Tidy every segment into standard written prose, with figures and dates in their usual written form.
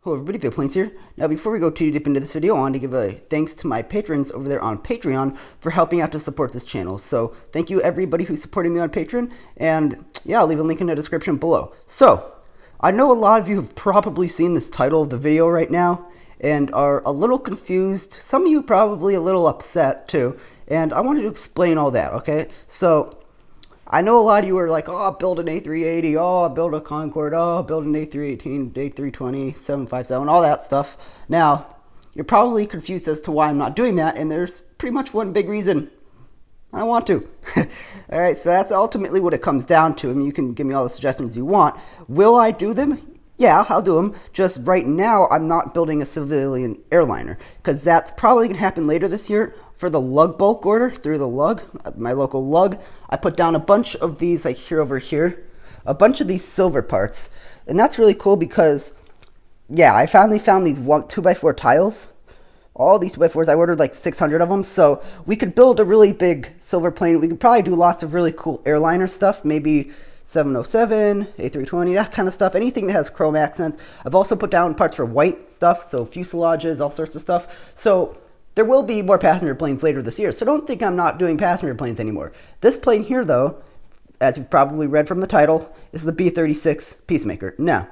Hello everybody, Big Planes here. Now before we go too deep into this video, I want to give a thanks to my patrons over there on Patreon for helping out to support this channel. So thank you everybody who's supporting me on Patreon, and yeah, I'll leave a link in the description below. So, I know a lot of you have probably seen this title of the video right now, and are a little confused, some of you probably a little upset too, and I wanted to explain all that, okay? So, I know a lot of you are like, oh, I'll build an A380, oh, I'll build a Concorde, oh, I'll build an A318, A320, 757, all that stuff. Now, you're probably confused as to why I'm not doing that, and there's pretty much one big reason. I want to. Alright, so that's ultimately what it comes down to. I mean, you can give me all the suggestions you want. Will I do them? Yeah, I'll do them. Just right now, I'm not building a civilian airliner, because that's probably going to happen later this year. For the lug bulk order, through the lug, my local lug, I put down a bunch of these, like here over here, a bunch of these silver parts. And that's really cool because, yeah, I finally found these 2x4 tiles. All these 2x4s, I ordered like 600 of them, so we could build a really big silver plane. We could probably do lots of really cool airliner stuff, maybe 707, A320, that kind of stuff, anything that has chrome accents. I've also put down parts for white stuff, so fuselages, all sorts of stuff. So there will be more passenger planes later this year, so don't think I'm not doing passenger planes anymore. This plane here, though, as you've probably read from the title, is the B-36 Peacemaker. Now,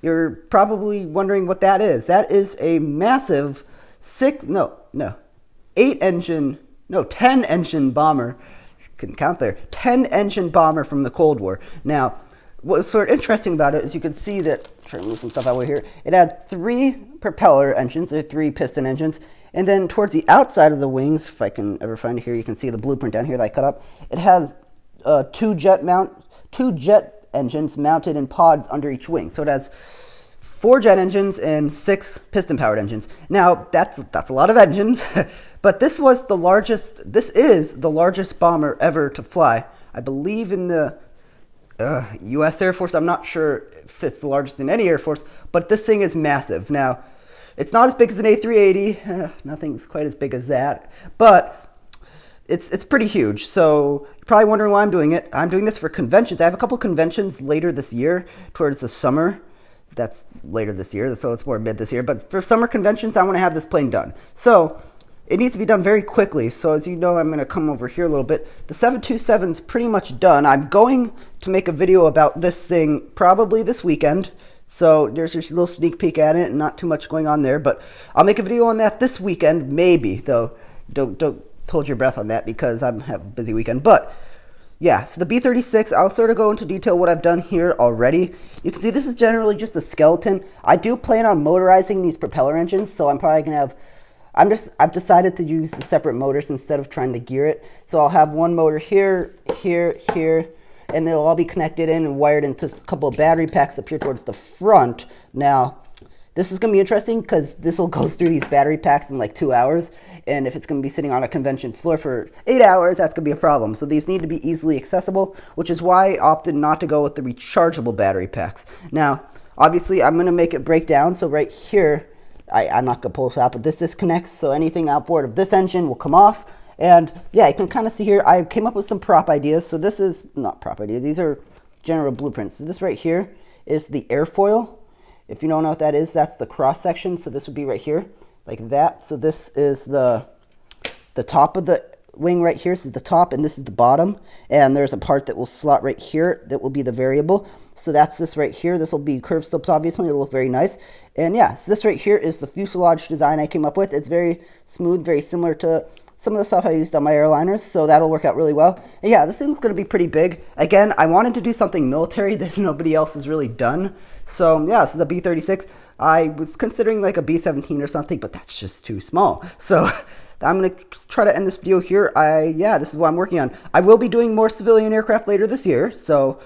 you're probably wondering what that is. That is a massive 10-engine bomber. Couldn't count there. 10-engine bomber from the Cold War. Now, what's sort of interesting about it is you can see that, try to move some stuff out of here, it had 3 propeller engines, or 3 piston engines, and then towards the outside of the wings, if I can ever find it here, you can see the blueprint down here that I cut up. It has 2 jet engines mounted in pods under each wing. So it has 4 jet engines and 6 piston-powered engines. Now, that's a lot of engines, but this is the largest bomber ever to fly. I believe in the U.S. Air Force. I'm not sure if it's the largest in any Air Force, but this thing is massive. Now, it's not as big as an A380. Nothing's quite as big as that, but it's pretty huge. So you're probably wondering why I'm doing it. I'm doing this for conventions. I have a couple conventions later this year, towards the summer. That's later this year, so it's more mid this year. But for summer conventions, I want to have this plane done. So it needs to be done very quickly. So as you know, I'm going to come over here a little bit. The 727 is pretty much done. I'm going to make a video about this thing probably this weekend. So there's just a little sneak peek at it, and not too much going on there. But I'll make a video on that this weekend, maybe. Though don't hold your breath on that because I have a busy weekend. But yeah, so the B-36, I'll sort of go into detail what I've done here already. You can see this is generally just a skeleton. I do plan on motorizing these propeller engines, so I'm probably going to have... I've decided to use the separate motors instead of trying to gear it. So I'll have one motor here, here, here, and they'll all be connected in and wired into a couple of battery packs up here towards the front. Now, this is going to be interesting because this will go through these battery packs in like 2 hours. And if it's going to be sitting on a convention floor for 8 hours, that's going to be a problem. So these need to be easily accessible, which is why I opted not to go with the rechargeable battery packs. Now, obviously, I'm going to make it break down. So right here, I'm not going to pull this out, but this disconnects. So anything outboard of this engine will come off. And yeah, you can kind of see here, I came up with some prop ideas. So this is not prop ideas. These are general blueprints. So this right here is the airfoil. If you don't know what that is, that's the cross section. So this would be right here, like that. So this is the top of the wing right here. This is the top, and this is the bottom. And there's a part that will slot right here that will be the variable. So that's this right here. This will be curved slopes, obviously. It'll look very nice. And yeah, so this right here is the fuselage design I came up with. It's very smooth, very similar to some of the stuff I used on my airliners, so that'll work out really well. And yeah, this thing's going to be pretty big. Again, I wanted to do something military that nobody else has really done. So yeah, this is a B-36. I was considering like a B-17 or something, but that's just too small. So I'm going to try to end this video here. Yeah, this is what I'm working on. I will be doing more civilian aircraft later this year, so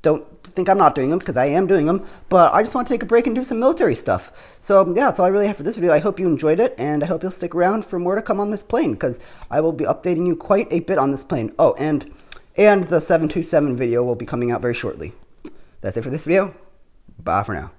don't think I'm not doing them, because I am doing them, but I just want to take a break and do some military stuff. So yeah, that's all I really have for this video. I hope you enjoyed it, and I hope you'll stick around for more to come on this plane, because I will be updating you quite a bit on this plane. Oh, and the 727 video will be coming out very shortly. That's it for this video. Bye for now.